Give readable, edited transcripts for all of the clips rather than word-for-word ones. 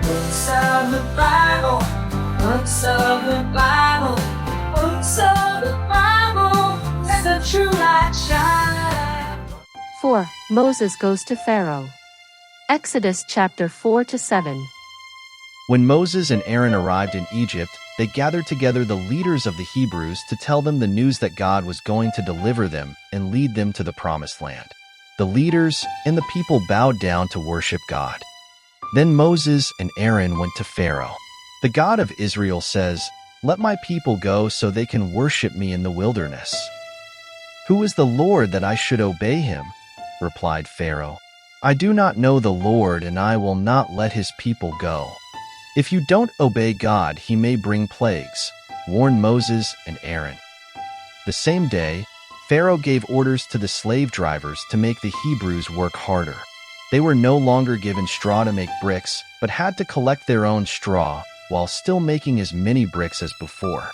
Books of the Bible, books of the Bible, books of the Bible, let the true light shine. 4. Moses goes to Pharaoh. Exodus chapter 4-7. When Moses and Aaron arrived in Egypt, they gathered together the leaders of the Hebrews to tell them the news that God was going to deliver them and lead them to the promised land. The leaders and the people bowed down to worship God. Then Moses and Aaron went to Pharaoh. The God of Israel says, "Let my people go so they can worship me in the wilderness." "Who is the Lord that I should obey him?" replied Pharaoh. "I do not know the Lord, and I will not let his people go." "If you don't obey God, he may bring plagues," warned Moses and Aaron. The same day, Pharaoh gave orders to the slave drivers to make the Hebrews work harder. They were no longer given straw to make bricks, but had to collect their own straw while still making as many bricks as before.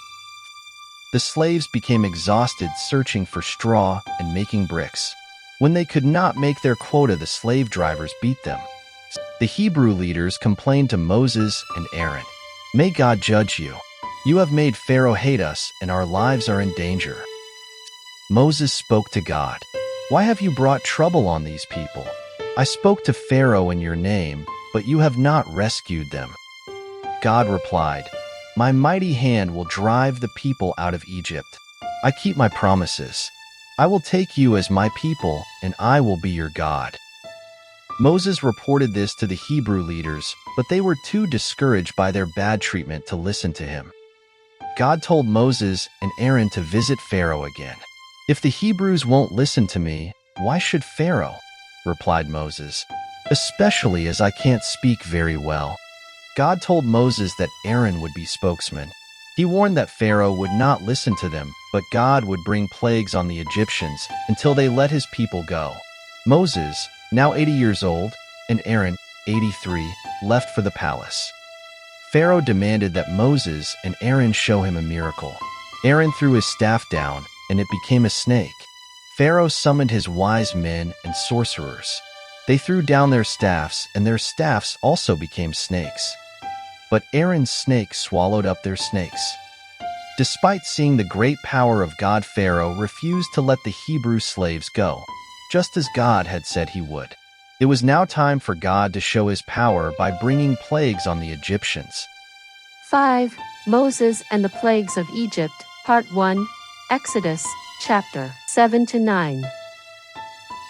The slaves became exhausted searching for straw and making bricks. When they could not make their quota, the slave drivers beat them. The Hebrew leaders complained to Moses and Aaron, "May God judge you. You have made Pharaoh hate us, and our lives are in danger." Moses spoke to God, "Why have you brought trouble on these people? I spoke to Pharaoh in your name, but you have not rescued them." God replied, "My mighty hand will drive the people out of Egypt. I keep my promises. I will take you as my people, and I will be your God." Moses reported this to the Hebrew leaders, but they were too discouraged by their bad treatment to listen to him. God told Moses and Aaron to visit Pharaoh again. "If the Hebrews won't listen to me, why should Pharaoh?" replied Moses, "especially as I can't speak very well." God told Moses that Aaron would be spokesman. He warned that Pharaoh would not listen to them, but God would bring plagues on the Egyptians until they let his people go. Moses, now 80 years old, and Aaron, 83, left for the palace. Pharaoh demanded that Moses and Aaron show him a miracle. Aaron threw his staff down, and it became a snake. Pharaoh summoned his wise men and sorcerers. They threw down their staffs, and their staffs also became snakes. But Aaron's snake swallowed up their snakes. Despite seeing the great power of God, Pharaoh refused to let the Hebrew slaves go, just as God had said he would. It was now time for God to show his power by bringing plagues on the Egyptians. 5. Moses and the plagues of Egypt, Part 1, Exodus, chapter 7-9.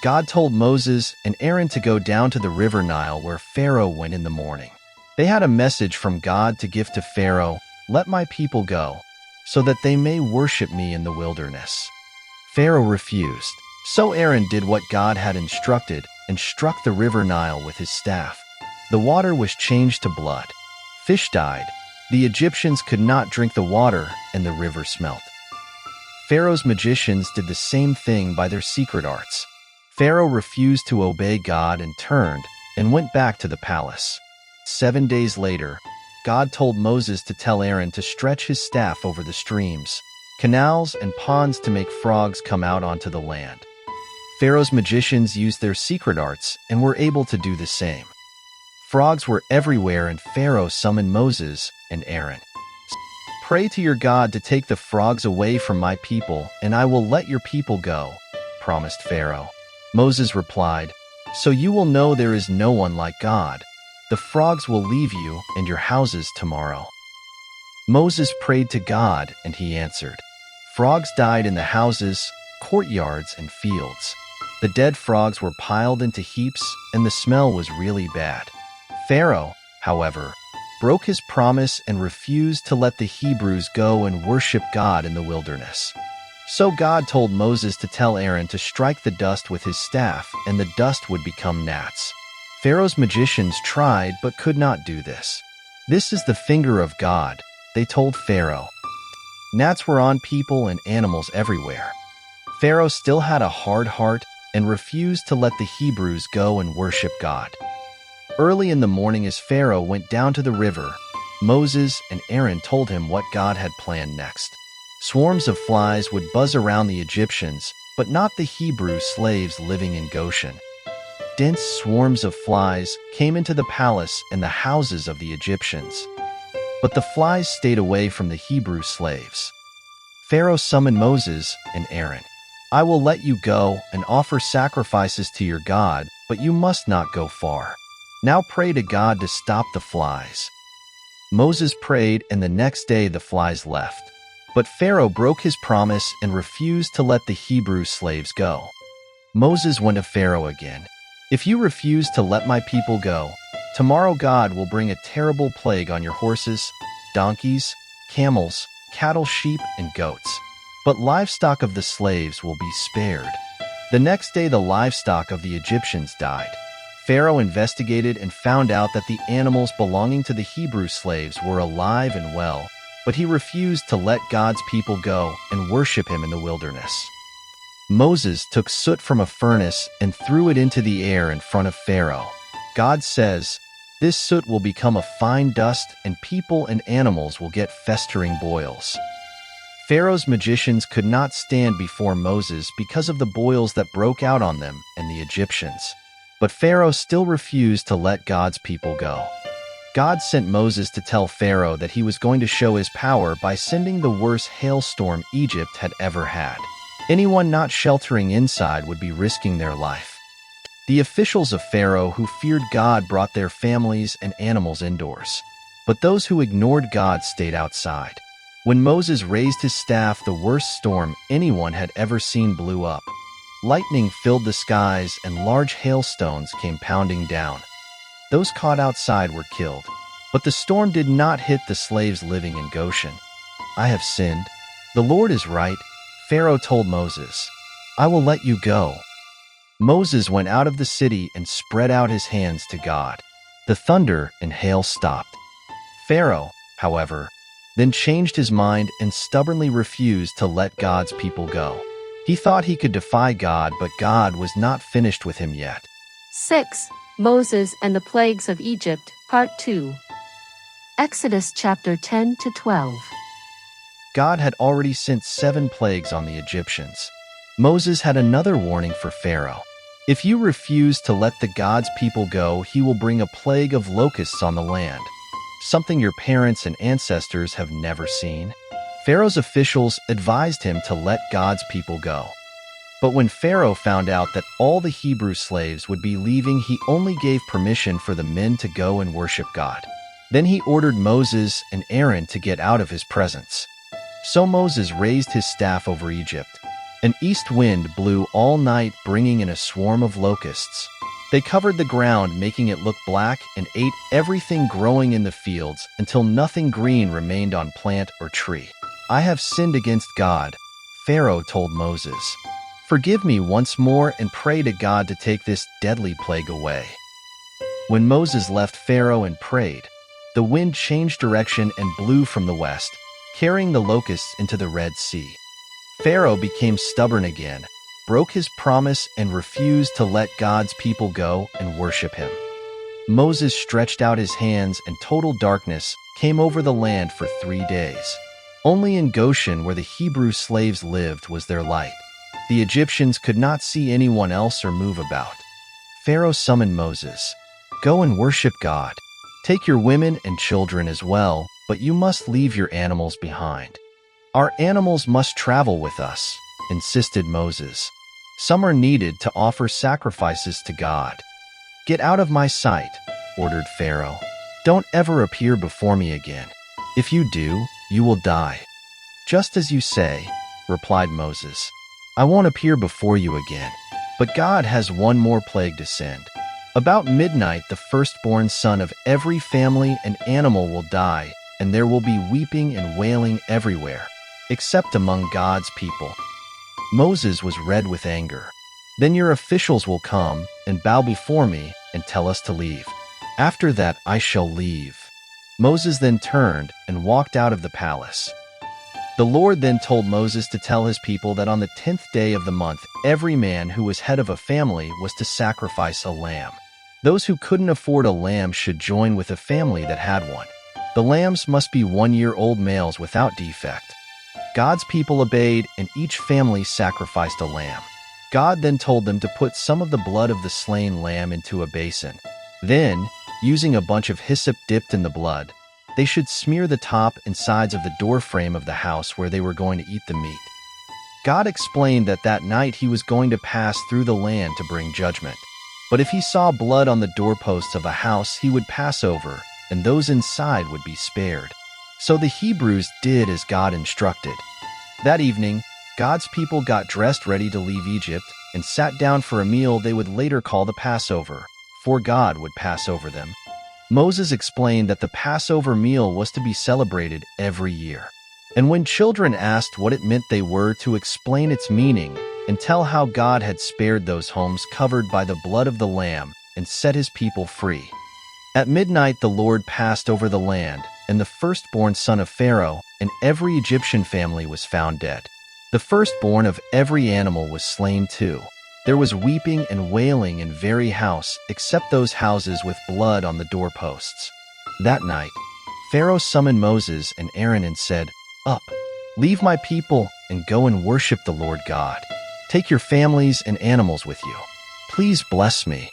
God told Moses and Aaron to go down to the river Nile where Pharaoh went in the morning. They had a message from God to give to Pharaoh, "Let my people go, so that they may worship me in the wilderness." Pharaoh refused. So Aaron did what God had instructed and struck the river Nile with his staff. The water was changed to blood. Fish died. The Egyptians could not drink the water, and the river smelt. Pharaoh's magicians did the same thing by their secret arts. Pharaoh refused to obey God and turned and went back to the palace. 7 days later, God told Moses to tell Aaron to stretch his staff over the streams, canals, and ponds to make frogs come out onto the land. Pharaoh's magicians used their secret arts and were able to do the same. Frogs were everywhere, and Pharaoh summoned Moses and Aaron. "Pray to your God to take the frogs away from my people, and I will let your people go," promised Pharaoh. Moses replied, "So you will know there is no one like God. The frogs will leave you and your houses tomorrow." Moses prayed to God, and he answered. Frogs died in the houses, courtyards, and fields. The dead frogs were piled into heaps, and the smell was really bad. Pharaoh, however, broke his promise and refused to let the Hebrews go and worship God in the wilderness. So God told Moses to tell Aaron to strike the dust with his staff, and the dust would become gnats. Pharaoh's magicians tried but could not do this. "This is the finger of God," they told Pharaoh. Gnats were on people and animals everywhere. Pharaoh still had a hard heart and refused to let the Hebrews go and worship God. Early in the morning, as Pharaoh went down to the river, Moses and Aaron told him what God had planned next. Swarms of flies would buzz around the Egyptians, but not the Hebrew slaves living in Goshen. dense swarms of flies came into the palace and the houses of the Egyptians. But the flies stayed away from the Hebrew slaves. Pharaoh summoned Moses and Aaron. "I will let you go and offer sacrifices to your God, but you must not go far. Now pray to God to stop the flies." Moses prayed, and the next day the flies left. But Pharaoh broke his promise and refused to let the Hebrew slaves go. Moses went to Pharaoh again. "If you refuse to let my people go, tomorrow God will bring a terrible plague on your horses, donkeys, camels, cattle, sheep, and goats. But livestock of the slaves will be spared." The next day the livestock of the Egyptians died. Pharaoh investigated and found out that the animals belonging to the Hebrew slaves were alive and well, but he refused to let God's people go and worship him in the wilderness. Moses took soot from a furnace and threw it into the air in front of Pharaoh. God says, "This soot will become a fine dust, and people and animals will get festering boils." Pharaoh's magicians could not stand before Moses because of the boils that broke out on them and the Egyptians. But Pharaoh still refused to let God's people go. God sent Moses to tell Pharaoh that he was going to show his power by sending the worst hailstorm Egypt had ever had. Anyone not sheltering inside would be risking their life. The officials of Pharaoh who feared God brought their families and animals indoors. But those who ignored God stayed outside. When Moses raised his staff, the worst storm anyone had ever seen blew up. Lightning filled the skies and large hailstones came pounding down. Those caught outside were killed. But the storm did not hit the slaves living in Goshen. "I have sinned. The Lord is right," Pharaoh told Moses. "I will let you go." Moses went out of the city and spread out his hands to God. The thunder and hail stopped. Pharaoh, however, then changed his mind and stubbornly refused to let God's people go. He thought he could defy God, but God was not finished with him yet. 6. Moses and the Plagues of Egypt, Part 2. Exodus chapter 10 to 12. God had already sent 7 plagues on the Egyptians. Moses had another warning for Pharaoh. "If you refuse to let the God's people go, he will bring a plague of locusts on the land, something your parents and ancestors have never seen." Pharaoh's officials advised him to let God's people go. But when Pharaoh found out that all the Hebrew slaves would be leaving, he only gave permission for the men to go and worship God. Then he ordered Moses and Aaron to get out of his presence. So Moses raised his staff over Egypt. An east wind blew all night, bringing in a swarm of locusts. They covered the ground, making it look black, and ate everything growing in the fields until nothing green remained on plant or tree. "I have sinned against God," Pharaoh told Moses. "Forgive me once more and pray to God to take this deadly plague away." When Moses left Pharaoh and prayed, the wind changed direction and blew from the west, carrying the locusts into the Red Sea. Pharaoh became stubborn again, broke his promise, and refused to let God's people go and worship him. Moses stretched out his hands, and total darkness came over the land for 3 days. Only in Goshen, where the Hebrew slaves lived, was there light. The Egyptians could not see anyone else or move about. Pharaoh summoned Moses. "Go and worship God. Take your women and children as well, but you must leave your animals behind." "Our animals must travel with us," insisted Moses. "Some are needed to offer sacrifices to God." "Get out of my sight," ordered Pharaoh. "Don't ever appear before me again. If you do, you will die." "Just as you say," replied Moses. "I won't appear before you again. But God has one more plague to send. About midnight, the firstborn son of every family and animal will die, and there will be weeping and wailing everywhere, except among God's people." Moses was red with anger. "Then your officials will come and bow before me and tell us to leave. After that, I shall leave." Moses then turned and walked out of the palace. The Lord then told Moses to tell his people that on the 10th day of the month, every man who was head of a family was to sacrifice a lamb. Those who couldn't afford a lamb should join with a family that had one. The lambs must be 1-year-old males without defect. God's people obeyed, and each family sacrificed a lamb. God then told them to put some of the blood of the slain lamb into a basin. Then, using a bunch of hyssop dipped in the blood, they should smear the top and sides of the door frame of the house where they were going to eat the meat. God explained that that night he was going to pass through the land to bring judgment. But if he saw blood on the doorposts of a house, he would pass over, and those inside would be spared. So the Hebrews did as God instructed. That evening, God's people got dressed ready to leave Egypt and sat down for a meal they would later call the Passover, for God would pass over them. Moses explained that the Passover meal was to be celebrated every year. And when children asked what it meant, they were to explain its meaning and tell how God had spared those homes covered by the blood of the Lamb and set his people free. At midnight the Lord passed over the land, and the firstborn son of Pharaoh and every Egyptian family was found dead. The firstborn of every animal was slain too. There was weeping and wailing in every house except those houses with blood on the doorposts. That night, Pharaoh summoned Moses and Aaron and said, "Up, leave my people and go and worship the Lord God. Take your families and animals with you. Please bless me."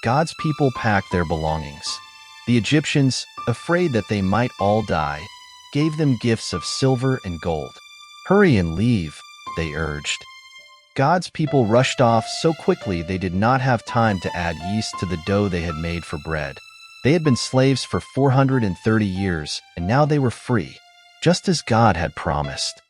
God's people packed their belongings. The Egyptians, afraid that they might all die, gave them gifts of silver and gold. "Hurry and leave," they urged. God's people rushed off so quickly they did not have time to add yeast to the dough they had made for bread. They had been slaves for 430 years, and now they were free, just as God had promised.